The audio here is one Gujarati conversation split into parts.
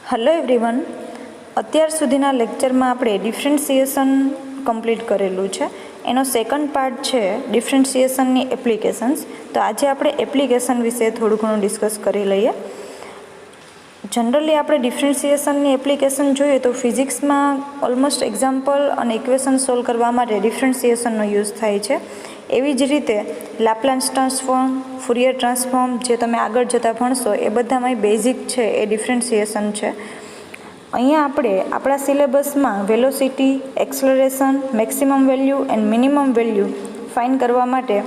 હેલો એવરીવન, અત્યાર સુધીના લેક્ચરમાં આપણે ડિફરન્સિએશન કમ્પ્લીટ કરેલું છે. એનો સેકન્ડ પાર્ટ છે ડિફરન્સિએશનની એપ્લિકેશન્સ. તો આજે આપણે એપ્લિકેશન વિશે થોડું ઘણું ડિસ્કસ કરી લઈએ. જનરલી આપણે ડિફરન્સિએશનની એપ્લિકેશન જોઈએ તો ફિઝિક્સમાં ઓલમોસ્ટ એક્ઝામ્પલ અને ઇક્વેશન સોલ્વ કરવા માટે ડિફરન્સિએશનનો યુઝ થાય છે. એવી જ રીતે લાપ્લાસ ટ્રાન્સફોર્મ, ફુરિયર ટ્રાન્સફોર્મ જે તમે આગળ જતાં ભણશો એ બધામાં બેઝિક છે એ ડિફરન્સિએશન છે. અહીંયા આપણે આપણા સિલેબસમાં velocity, acceleration, maximum value and minimum value find કરવા માટે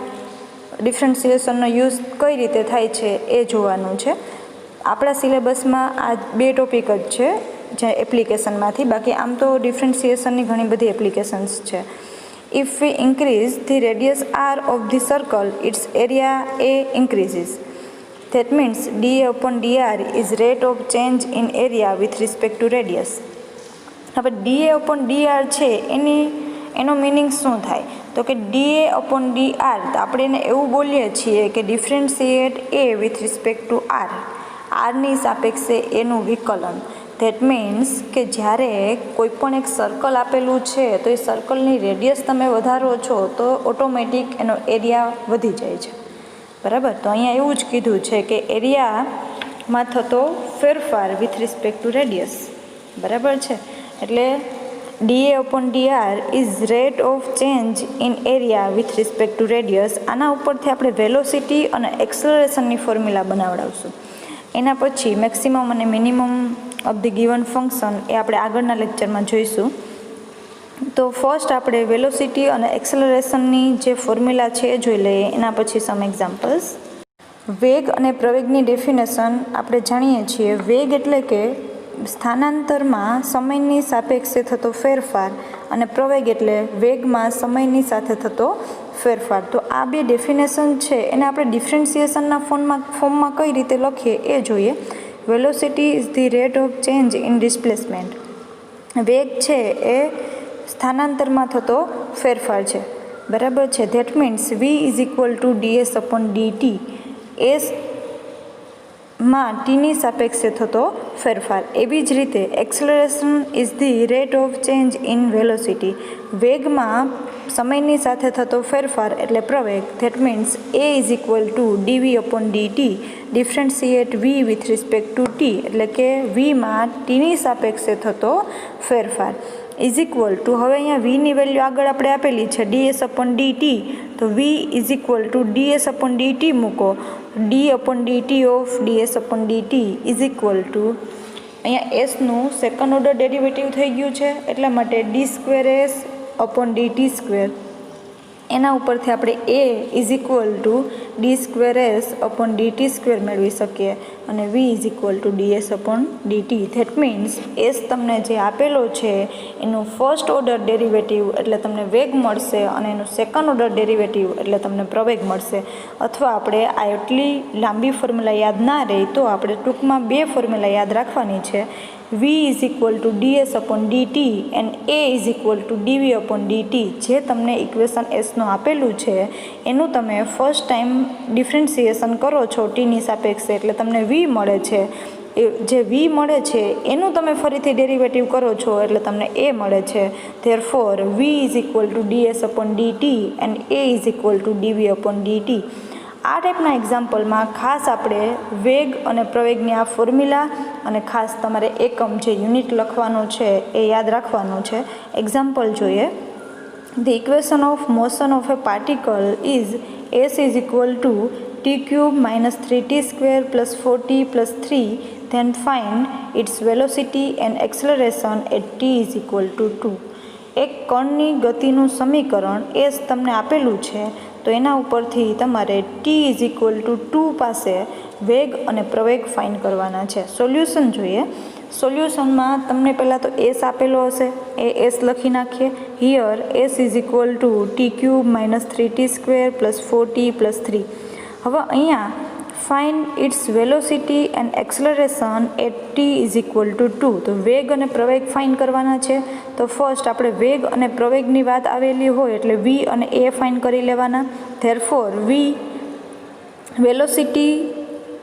ડિફરન્સિએશનનો યુઝ કઈ રીતે થાય છે એ જોવાનું છે. આપણા સિલેબસમાં આ બે ટોપિક જ છે જે એપ્લિકેશનમાંથી. બાકી આમ તો ડિફરન્સિએશનની ઘણી બધી એપ્લિકેશન્સ છે. If we increase the radius r of the circle, its area A increases. That means dA upon dr is rate of change in area with respect to radius. હવે dA upon dr છે એનો મિનિંગ શું થાય? તો કે dA upon dr તો આપણે એને એવું બોલીએ છીએ કે differentiate A with respect to r. આરની સાપેક્ષે એનું વિકલન. ધેટ મીન્સ કે જ્યારે કોઈ પણ એક સર્કલ આપેલું છે તો એ સર્કલની રેડિયસ તમે વધારો છો તો ઓટોમેટિક એનો એરિયા વધી જાય છે, બરાબર. તો અહીંયા એવું જ કીધું છે કે એરિયામાં થતો ફેરફાર વિથ રિસ્પેક્ટ ટુ રેડિયસ, બરાબર છે. એટલે dA upon dr is rate of change in area with respect two radius. આના ઉપરથી આપણે વેલોસિટી અને એક્સલરેશનની ફોર્મ્યુલા બનાવડાવશું. એના પછી મેક્સિમમ અને minimum of the given function એ આપણે આગળના લેક્ચરમાં જોઈશું. તો ફર્સ્ટ આપણે વેલોસિટી અને એક્સલરેશનની જે ફોર્મ્યુલા છે એ જોઈ લઈએ. એના પછી સમ એક્ઝામ્પલ્સ. વેગ અને પ્રવેગની ડેફિનેશન આપણે જાણીએ છીએ. વેગ એટલે કે સ્થાનાંતરમાં સમયની સાપેક્ષે થતો ફેરફાર અને પ્રવેગ એટલે વેગમાં સમયની સાથે થતો ફેરફાર. તો આ બે ડેફિનેશન છે એને આપણે ડિફરન્સિએશનના ફોર્મમાં કઈ રીતે લખીએ એ જોઈએ. Velocity is the rate of change in displacement. વેગ છે એ સ્થાનાંતરમાં થતો ફેરફાર છે, બરાબર છે. That means v is equal to ds upon dt. એસમાં ટીની સાપેક્ષે થતો ફેરફાર. એવી જ રીતે acceleration is the rate of change in velocity. વેગમાં સમયની સાથે થતો ફેરફાર એટલે પ્રવેગ. That means a is equal to dv upon dt. Differentiate v with respect to t એટલે કે વીમાં ટીની સાપેક્ષે થતો ફેરફાર ઇઝ ઇક્વલ ટુ, હવે અહીંયા વીની વેલ્યુ આગળ આપણે આપેલી છે ડીએસ અપોન ડીટી. તો v is equal to ds upon dt મૂકો. D upon dt of ds upon dt is equal to, અહીંયા એસનું સેકન્ડ ઓર્ડર ડેરિવેટિવ થઈ ગયું છે એટલા માટે d square s upon dt square. એના ઉપરથી આપણે a is equal to d square s upon dt square મેળવી શકીએ અને v is equal to ds upon dt. That means s તમને જે આપેલો છે એનું ફર્સ્ટ ઓર્ડર ડેરિવેટિવ એટલે તમને વેગ મળશે અને એનું સેકન્ડ ઓર્ડર ડેરિવેટિવ એટલે તમને પ્રવેગ મળશે. અથવા આપણે આ એટલી લાંબી ફોર્મ્યુલા યાદ ના રહે તો આપણે ટૂંકમાં બે ફોર્મ્યુલા યાદ રાખવાની છે. v is equal to ds upon dt and a is equal to dv upon DT. જે તમને ઇક્વેશન એસનું આપેલું છે એનું તમે ફર્સ્ટ ટાઈમ ડિફરન્સિએશન કરો છો ટીની સાપેક્ષે એટલે તમને વી મળે છે. એ જે વી મળે છે એનું તમે ફરીથી ડેરિવેટિવ કરો છો એટલે તમને એ મળે છે. Therefore v is equal to ds upon dt and a is equal to dv upon dt. આ ટાઈપના એક્ઝામ્પલમાં ખાસ આપણે વેગ અને પ્રવેગની આ ફોર્મ્યુલા અને ખાસ તમારે એકમ જે યુનિટ લખવાનું છે એ યાદ રાખવાનું છે. એક્ઝામ્પલ જોઈએ. The equation of motion of a particle is s is equal to t cube minus 3t square plus 4t plus 3. Then find its velocity and acceleration at t is equal to 2. એક કણની ગતિનું સમીકરણ એસ તમને આપેલું છે તો એના ઉપરથી તમારે ટી ઇઝ ઇક્વલ ટુ 2 પાસે વેગ અને પ્રવેગ ફાઇન્ડ કરવાના છે. સોલ્યુશન જોઈએ. સોલ્યુશનમાં તમને પહેલાં તો એસ આપેલો હશે એ એસ લખી નાખીએ. Here s is equal to t cube minus 3t square plus 4t plus 3. હવે અહીંયા find its velocity and acceleration at t is equal to 2. તો વેગ અને પ્રવેગ ફાઇન્ડ કરવાના છે. તો ફર્સ્ટ આપણે વેગ અને પ્રવેગની વાત આવેલી હોય એટલે વી અને એ ફાઇન્ડ કરી લેવાના. Therefore v velocity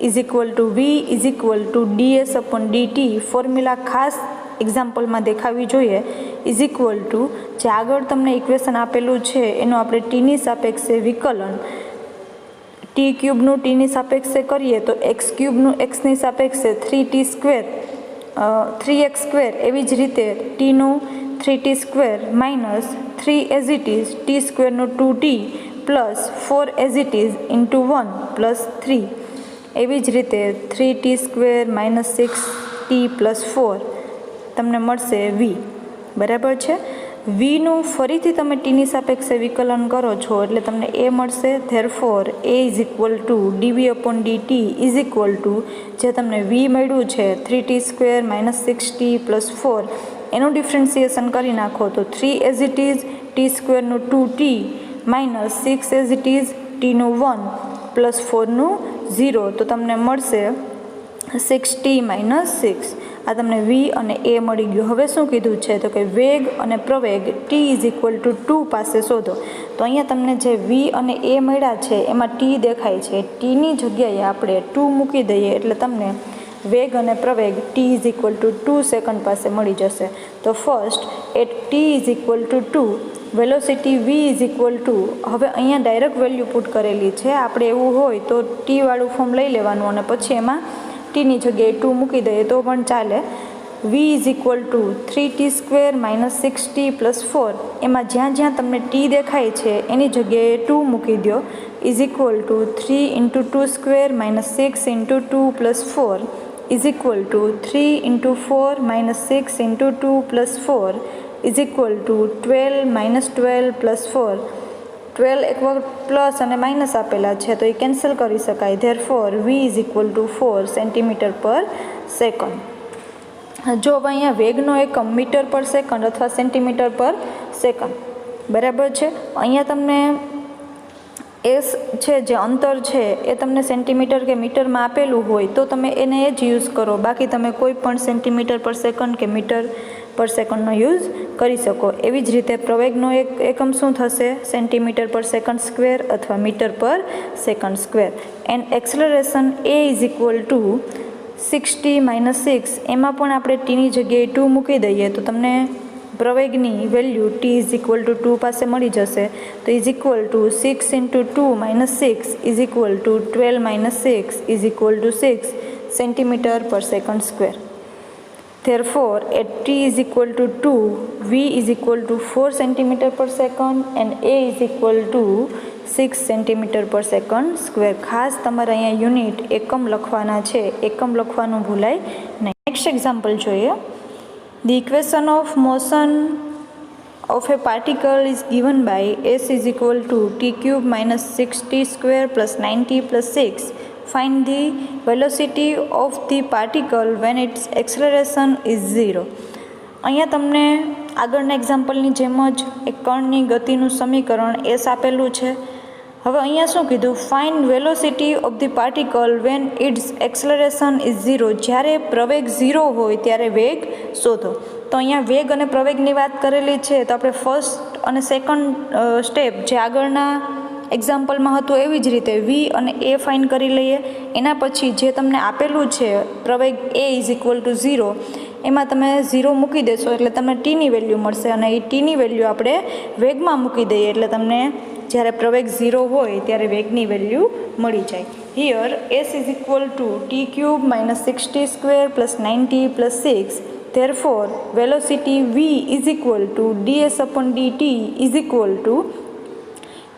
is equal to v is equal to ds upon dt formula ખાસ એક્ઝામ્પલમાં દેખાવી જોઈએ. ઇઝ ઇક્વલ ટુ જે આગળ તમને ઇક્વેશન આપેલું છે એનું આપણે ટીની સાપેક્ષે વિકલન ટી ક્યુબનું ટીની સાપેક્ષે કરીએ તો એક્સ ક્યુબનું એક્સની સાપેક્ષે 3x સ્ક્વેર એવી જ રીતે ટીનું 3t square minus 3 as it is t સ્ક્વેરનું 2t plus 4 as it is into 1 plus 3 એવી જ રીતે 3t square minus 6t plus 4 તમને મળશે વી. બરાબર છે. વીનું ફરીથી તમે ટીની સાપેક્ષે વિકલન કરો છો એટલે તમને એ મળશે. Therefore A is equal to dv upon dt is equal to જે તમને વી મળ્યું છે 3t square minus 6t plus 4 એનું ડિફરન્સિએશન કરી નાખો તો 3 એઝ ઇટ ઇઝ ટી સ્ક્વેરનું 2t minus 6 as it is ટીનું 1 પ્લસ 4નું 0 તો તમને મળશે 6t માઇનસ 6. આ તમને વી અને એ મળી ગયું. હવે શું કીધું છે તો કે વેગ અને પ્રવેગ ટી ઇઝ ઇક્વલ ટુ 2 પાસે શોધો. તો અહીંયા તમને જે વી અને એ મળ્યા છે એમાં ટી દેખાય છે. ટીની જગ્યાએ આપણે 2 મૂકી દઈએ એટલે તમને વેગ અને પ્રવેગ t is equal to 2 second પાસે મળી જશે. તો first at t is equal to 2 velocity v is equal to, હવે અહીંયા ડાયરેક્ટ વેલ્યુ પુટ કરેલી છે. આપણે એવું હોય તો ટીવાળું ફોર્મ લઈ લેવાનું અને પછી એમાં ટીની જગ્યાએ 2 મૂકી દઈએ તો પણ ચાલે. V is equal to 3t square minus 6t plus 4 એમાં જ્યાં જ્યાં તમને ટી દેખાય છે એની જગ્યાએ 2 મૂકી દો. Is equal to 3 into 2 square minus 6 into 2 plus 4 is equal to 3 into 4 minus 6 into 2 plus 4 is equal to 12 minus 12 plus 4. 12 એક વખત પ્લસ અને માઇનસ આપેલા છે તો એ કેન્સલ કરી શકાય. Therefore v is equal to 4 centimetre per second. જો હવે અહીંયા વેગનો એકમ મીટર પર સેકન્ડ અથવા સેન્ટીમીટર પર સેકન્ડ. બરાબર છે. અહીંયા તમને એસ છે જે અંતર છે એ તમને સેન્ટીમીટર કે મીટરમાં આપેલું હોય તો તમે એને એ જ યુઝ કરો. બાકી તમે કોઈ પણ સેન્ટીમીટર પર સેકન્ડ કે મીટર પર સેકન્ડનો યુઝ કરી શકો. એવી જ રીતે પ્રવેગનો એક એકમ શું થશે? સેન્ટીમીટર પર સેકન્ડ સ્ક્વેર અથવા મીટર પર second square. And acceleration a is equal to 6t minus 6 એમાં પણ આપણે ટીની જગ્યાએ 2 મૂકી દઈએ તો તમને પ્રવેગની value t is equal to 2 પાસે મળી જશે. તો is equal to 6 into 2 minus 6 is equal to 12 minus 6 is equal to 6 centimetre per second square. Therefore, at t is equal to 2, v is equal to 4 centimeter per second and a is equal to 6 centimeter per second square. ખાસ તમારે અહીંયા યુનિટ એકમ લખવાના છે, એકમ લખવાનું ભૂલાય નહીં. નેક્સ્ટ એક્ઝામ્પલ જોઈએ. The equation of motion of a particle is given by s is equal to t cube minus 6t square plus 9t plus 6. Find the velocity of the particle when its acceleration is 0. અહીંયા તમને આગળના એક્ઝામ્પલની જેમ જ એક કણની ગતિનું સમીકરણ એસ આપેલું છે. હવે અહીંયા શું કીધું? Find velocity of the particle when its acceleration is 0. જ્યારે પ્રવેગ 0 હોય ત્યારે વેગ શોધો. તો અહીંયા વેગ અને પ્રવેગની વાત કરેલી છે તો આપણે ફર્સ્ટ અને સેકન્ડ સ્ટેપ જે આગળના એક્ઝામ્પલમાં હતું એવી જ રીતે વી અને એ ફાઇન કરી લઈએ. એના પછી જે તમને આપેલું છે પ્રવેગ એ ઇઝ ઇક્વલ ટુ 0 એમાં તમે 0 મૂકી દેશો એટલે તમને ટીની વેલ્યુ મળશે અને એ ટીની વેલ્યુ આપણે વેગમાં મૂકી દઈએ એટલે તમને જ્યારે પ્રવેગ 0 હોય ત્યારે વેગની વેલ્યુ મળી જાય. Here s is equal to t cube minus 6t square plus 9t plus 6. Therefore velocity v is equal to ds upon dt is equal to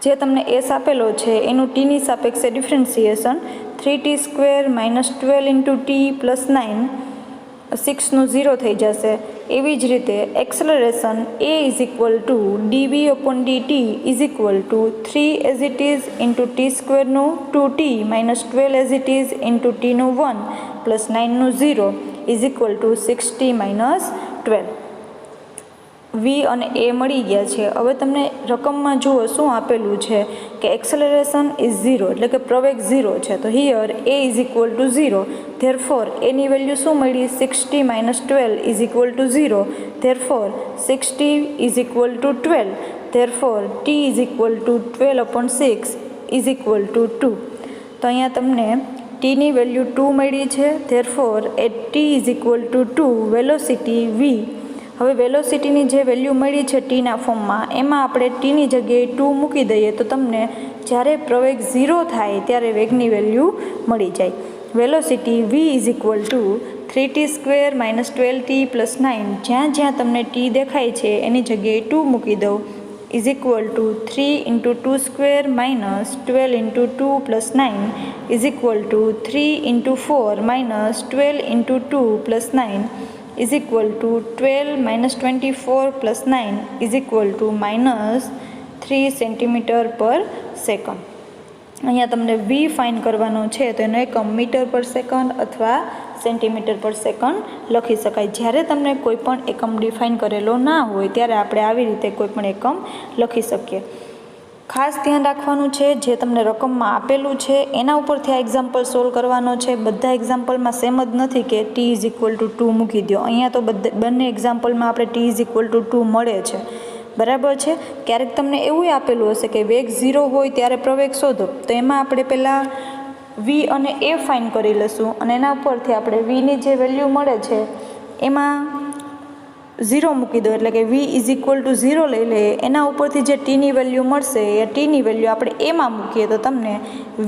જે તમને એસ આપેલો છે એનું ટીની સાપેક્ષે differentiation 3t square minus 12 into t plus 9 6નું 0 થઈ જશે. એવી જ રીતે acceleration a is equal to dv upon dt is equal to 3 as it is into T સ્ક્વેરનું 2t minus 12 as it is into ટીનું 1 પ્લસ 9નું 0 is equal to 6t minus 12. V અને એ મળી ગયા છે. હવે તમને રકમમાં જુઓ શું આપેલું છે કે એક્સલરેશન ઇઝ 0 એટલે કે પ્રવેગ 0 છે. તો here a is equal to 0. Therefore એની વેલ્યુ શું મળી? 6t minus 12 is equal to 0. Therefore 6t is equal to 12. Therefore t is equal to 12 upon 6 is equal to 2. તો અહીંયા તમને ટીની વેલ્યુ 2 મળી છે. Therefore at t is equal to 2 velocity v. હવે વેલોસિટીની જે વેલ્યુ મળી છે ટીના ફોર્મમાં, એમાં આપણે ટીની જગ્યાએ 2 મૂકી દઈએ તો તમને જ્યારે પ્રવેગ 0 થાય ત્યારે વેગની વેલ્યુ મળી જાય. Velocity v is equal to 3t² - 12t + 9. જ્યાં જ્યાં તમને ટી દેખાય છે એની જગ્યાએ 2 મૂકી દો, is equal to 3 × 2² - 12 × 2 + 9 is equal to 3 × 4 - 12 × 2 + 9 is equal to 12 - 24 + 9 is equal to -3 cm/s. અહીંયા તમને વી ફાઇન કરવાનો છે તો એનો એકમ મીટર/સેકન્ડ અથવા સેન્ટીમીટર/સેકન્ડ લખી શકાય. જ્યારે તમને કોઈ પણ એકમ ડિફાઇન કરેલો ના હોય ત્યારે આપણે આવી રીતે કોઈ પણ એકમ લખી શકીએ. ખાસ ધ્યાન રાખવાનું છે, જે તમને રકમમાં આપેલું છે એના ઉપરથી આ એક્ઝામ્પલ સોલ્વ કરવાનો છે. બધા એક્ઝામ્પલમાં સેમ જ નથી કે ટી ઇઝ ઇક્વલ ટુ 2 મૂકી દો. અહીંયા તો બંને એક્ઝામ્પલમાં આપણે ટી ઇઝ ઇક્વલ ટુ 2 મળે છે. બરાબર છે. ક્યારેક તમને એવું આપેલું હશે કે વેગ 0 હોય ત્યારે પ્રવેગ શોધો, તો એમાં આપણે પહેલાં વી અને એ ફાઇન કરી લઈશું અને એના ઉપરથી આપણે વીની જે વેલ્યુ મળે છે એમાં 0 મૂકી દો, એટલે કે વી ઇઝ ઇક્વલ ટુ 0 લઈ લઈએ. એના ઉપરથી જે ટીની વેલ્યુ મળશે એ ટીની વેલ્યુ આપણે એમાં મૂકીએ તો તમને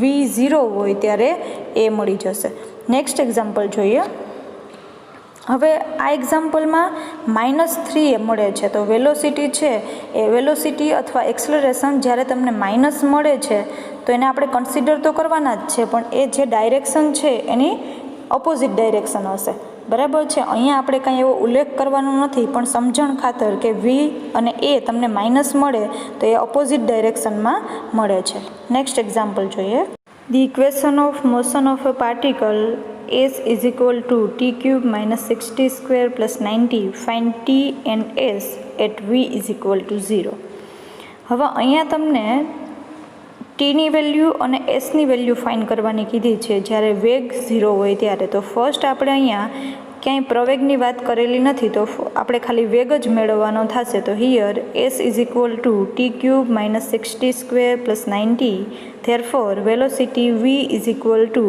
વી 0 હોય ત્યારે એ મળી જશે. નેક્સ્ટ એક્ઝામ્પલ જોઈએ. હવે આ એક્ઝામ્પલમાં -3 મળે છે. તો વેલોસિટી છે એ વેલોસિટી અથવા એક્સલરેશન જ્યારે તમને માઇનસ મળે છે તો એને આપણે કન્સિડર તો કરવાના જ છે, પણ એ જે ડાયરેક્શન છે એની ઓપોઝિટ ડાયરેક્શન હશે. બરાબર છે. અહીંયા આપણે કાંઈ એવો ઉલ્લેખ કરવાનો નથી, પણ સમજણ ખાતર કે વી અને એ તમને માઇનસ મળે તો એ ઓપોઝિટ ડાયરેક્શનમાં મળે છે. નેક્સ્ટ એક્ઝામ્પલ જોઈએ. The equation of motion of a particle s is equal to t³ - 60² + 90. Find t and s at v is equal to 0. હવે અહીંયા તમને ટીની વેલ્યુ અને એસની વેલ્યુ ફાઇન કરવાની કીધી છે જ્યારે વેગ 0 હોય ત્યારે. તો ફર્સ્ટ આપણે અહીંયા ક્યાંય પ્રવેગની વાત કરેલી નથી, તો આપણે ખાલી વેગ જ મેળવવાનો થશે. તો here s is equal to t³ - 60² + 90. Therefore velocity v is equal two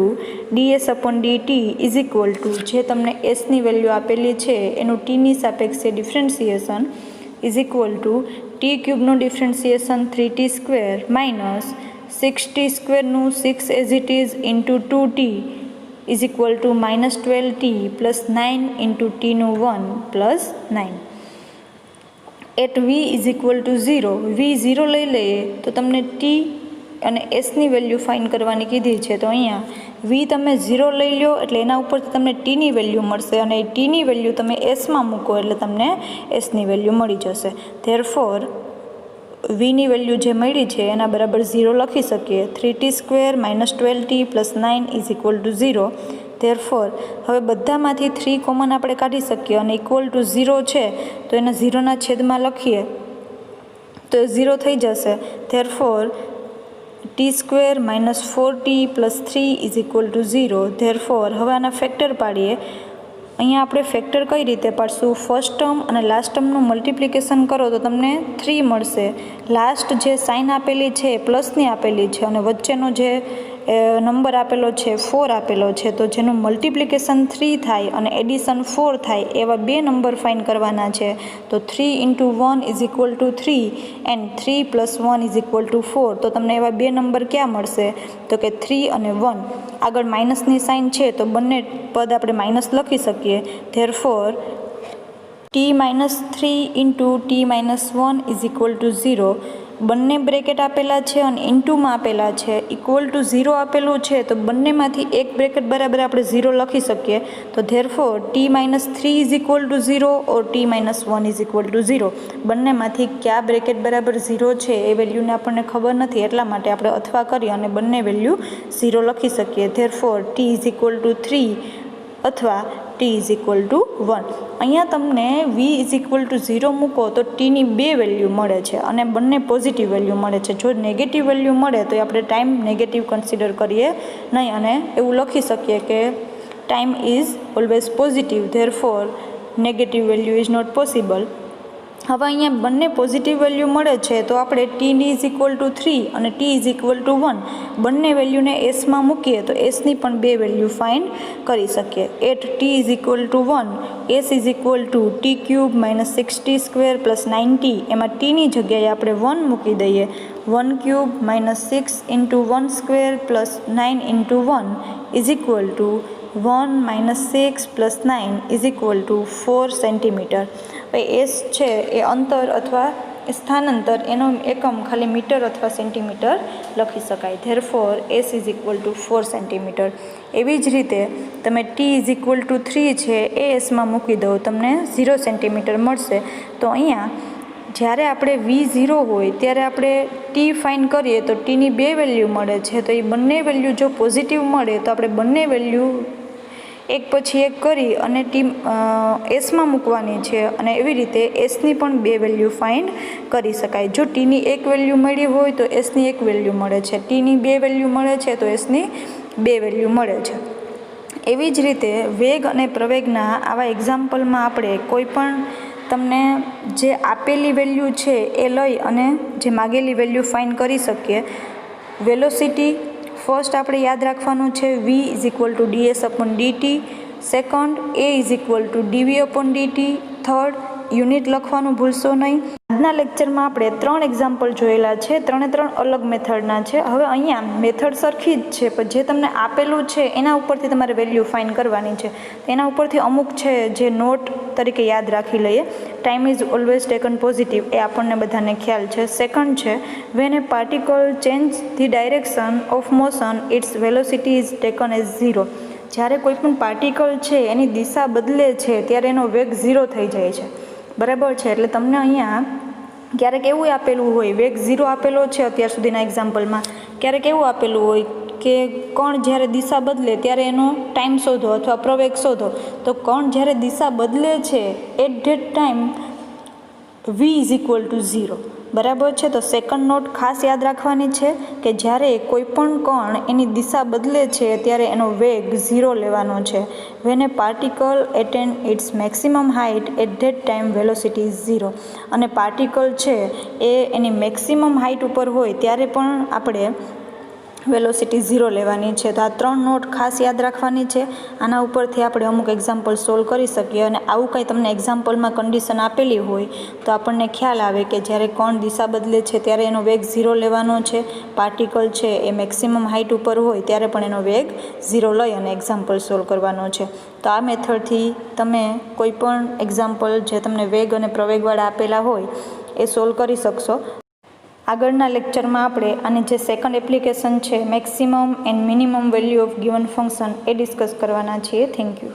ds/dt is equal to, જે તમને એસની વેલ્યુ આપેલી છે એનું ટીની સાપેક્ષે differentiation is equal to t³ નું differentiation 3t² - 60² 6 as it is into 2t is equal to -12t + 9 × t નું 1 + 9. At v is equal to 0. V 0 લઈ લઈએ તો તમને ટી અને એસની વેલ્યુ ફાઇન કરવાની કીધી છે. તો અહીંયા વી તમે 0 લઈ લો એટલે એના ઉપરથી તમને ટીની વેલ્યુ મળશે અને ટીની વેલ્યુ તમે એસમાં મૂકો એટલે તમને એસની વેલ્યુ મળી જશે. ધેરફોર વીની વેલ્યુ જે મળી છે એના બરાબર 0 લખી શકીએ. 3t² - 12t + 9 is equal to 0. Therefore હવે બધામાંથી 3 કોમન આપણે કાઢી શકીએ અને ઇક્વલ ટુ 0 છે તો એના 0ના છેદમાં લખીએ તો એ 0 થઈ જશે. Therefore t² - 4t + 3 is equal to 0. Therefore હવે આના ફેક્ટર પાડીએ. અહીંયા આપણે ફેક્ટર કઈ રીતે પાડશું? ફર્સ્ટ ટર્મ અને લાસ્ટ ટર્મનું મલ્ટિપ્લિકેશન કરો તો તમને 3 મળશે. લાસ્ટ જે સાઇન આપેલી છે એ પ્લસની આપેલી છે અને વચ્ચેનો જે નંબર આપેલો છે 4 આપેલો છે, તો જેનું મલ્ટિપ્લિકેશન 3 થાય અને એડિશન 4 થાય એવા બે નંબર ફાઇન કરવાના છે. તો 3 × 1 is equal to 3 and 3 + 1 is equal to 4. તો તમને એવા બે નંબર ક્યાં મળશે? તો કે 3 અને 1. આગળ માઇનસની સાઇન છે તો બંને પદ આપણે માઇનસ લખી શકીએ. Therefore t - 3 × t - 1 is equal to 0. બંને બ્રેકેટ આપેલા છે અને ઇન્ટુમાં આપેલા છે. ઇક્વલ ટુ 0 આપેલું છે તો બંનેમાંથી એક બ્રેકેટ બરાબર આપણે 0 લખી શકીએ. તો therefore t - 3 is equal to 0 or t - 1 is equal to 0. બંનેમાંથી કયા બ્રેકેટ બરાબર 0 છે એ વેલ્યુને આપણને ખબર નથી, એટલા માટે આપણે અથવા કરી અને બંને વેલ્યુ 0 લખી શકીએ. Therefore t is equal to 3 અથવા t ઇઝ ઇક્વલ ટુ 1. અહીંયા તમને v ઇઝ ઇક્વલ ટુ 0 મૂકો તો ટીની બે વેલ્યુ મળે છે અને બંને પોઝિટિવ વેલ્યુ મળે છે. જો નેગેટિવ વેલ્યુ મળે તો આપણે ટાઈમ નેગેટિવ કન્સિડર કરીએ નહીં અને એવું લખી શકીએ કે time is always positive. Therefore negative value is not possible. હવે અહીંયા બંને પોઝિટિવ વેલ્યુ મળે છે તો આપણે ટી ઇઝ ઇક્વલ ટુ 3 અને ટી ઇઝ ઇક્વલ ટુ 1 બંને વેલ્યુને એસમાં મૂકીએ તો એસની પણ બે વેલ્યુ ફાઇન્ડ કરી શકીએ. At t is equal to 1 s is equal to t cube minus 60² plus 90, એમાં ટીની જગ્યાએ આપણે 1 મૂકી દઈએ. 1 cube minus 6 into 1² plus 9 into 1 is equal to 1 minus 6 plus 9 is equal to 4 centimetre. S છે એ અંતર અથવા સ્થાનાંતર એનો એકમ ખાલી મીટર અથવા સેન્ટીમીટર લખી શકાય. Therefore S is equal to 4 centimetre. એવી જ રીતે તમે ટી ઇઝ ઇક્વલ ટુ 3 છે એ એસમાં મૂકી દો, તમને 0 સેન્ટીમીટર મળશે. તો અહીંયા જ્યારે આપણે V0 હોય ત્યારે આપણે ટી ફાઇન્ડ કરીએ તો ટીની બે વેલ્યુ મળે છે. તો એ બંને વેલ્યુ જો પોઝિટિવ મળે તો આપણે બંને વેલ્યુ એક પછી એક કરી અને એસમાં મૂકવાની છે અને એવી રીતે એસની પણ બે વેલ્યુ ફાઇન્ડ કરી શકાય. જો ટીની એક વેલ્યુ મળી હોય તો એસની એક વેલ્યુ મળે છે, ટીની બે વેલ્યુ મળે છે તો એસની બે વેલ્યુ મળે છે. એવી જ રીતે વેગ અને પ્રવેગના આવા એક્ઝામ્પલમાં આપણે કોઈ પણ તમને જે આપેલી વેલ્યુ છે એ લઈ અને જે માગેલી વેલ્યુ ફાઇન્ડ કરી શકીએ. વેલોસિટી ફર્સ્ટ આપણે યાદ રાખવાનું છે v is equal two ds upon dt, second a is equal two dv upon dt, third unit લખવાનું ભૂલશો નહીં. આજના લેક્ચરમાં આપણે 3 એક્ઝામ્પલ જોયેલા છે, ત્રણે અલગ મેથડના છે. હવે અહીંયા મેથડ સરખી જ છે પણ જે તમને આપેલું છે એના ઉપરથી તમારે વેલ્યુ ફાઇન્ડ કરવાની છે. એના ઉપરથી અમુક છે જે નોટ તરીકે યાદ રાખી લઈએ. Time is always taken positive, એ આપણને બધાને ખ્યાલ છે. સેકન્ડ છે when a particle change the direction of motion its velocity is taken as 0. જ્યારે કોઈ પણ પાર્ટિકલ છે એની દિશા બદલે છે ત્યારે એનો વેગ 0 થઈ જાય છે. બરાબર છે. એટલે તમને અહીંયા ક્યારેક એવું આપેલું હોય, વેગ 0 આપેલો છે અત્યાર સુધીના એક્ઝામ્પલમાં, ક્યારેક એવું આપેલું હોય કે કણ જ્યારે દિશા બદલે ત્યારે એનો ટાઈમ શોધો અથવા પ્રવેગ શોધો. તો કણ જ્યારે દિશા બદલે છે at that time v is equal to 0. બરાબર છે. તો સેકન્ડ નોટ ખાસ યાદ રાખવાની છે કે જ્યારે કોઈ પણ કણ એની દિશા બદલે છે ત્યારે એનો વેગ 0 લેવાનો છે. When a particle attain its maximum height at that time velocity is 0. અને પાર્ટિકલ છે એ એની મેક્સિમમ હાઇટ ઉપર હોય ત્યારે પણ આપણે વેલોસિટી 0 લેવાની છે. તો આ 3 નોટ ખાસ યાદ રાખવાની છે. આના ઉપરથી આપણે અમુક એક્ઝામ્પલ સોલ્વ કરી શકીએ. અને આવું કંઈ તમને એક્ઝામ્પલમાં કન્ડિશન આપેલી હોય તો આપણને ખ્યાલ આવે કે જ્યારે કણ દિશા બદલે છે ત્યારે એનો વેગ 0 લેવાનો છે. પાર્ટિકલ છે એ મેક્સિમમ હાઇટ ઉપર હોય ત્યારે પણ એનો વેગ 0 લઈ અને એક્ઝામ્પલ સોલ્વ કરવાનો છે. તો આ મેથડથી તમે કોઈ પણ એક્ઝામ્પલ જે તમને વેગ અને પ્રવેગવાળા આપેલા હોય એ સોલ્વ કરી શકશો. આગળના લેક્ચરમાં આપણે આની જે સેકન્ડ એપ્લિકેશન છે maximum and minimum value of given function A discuss કરવાના છીએ. Thank you.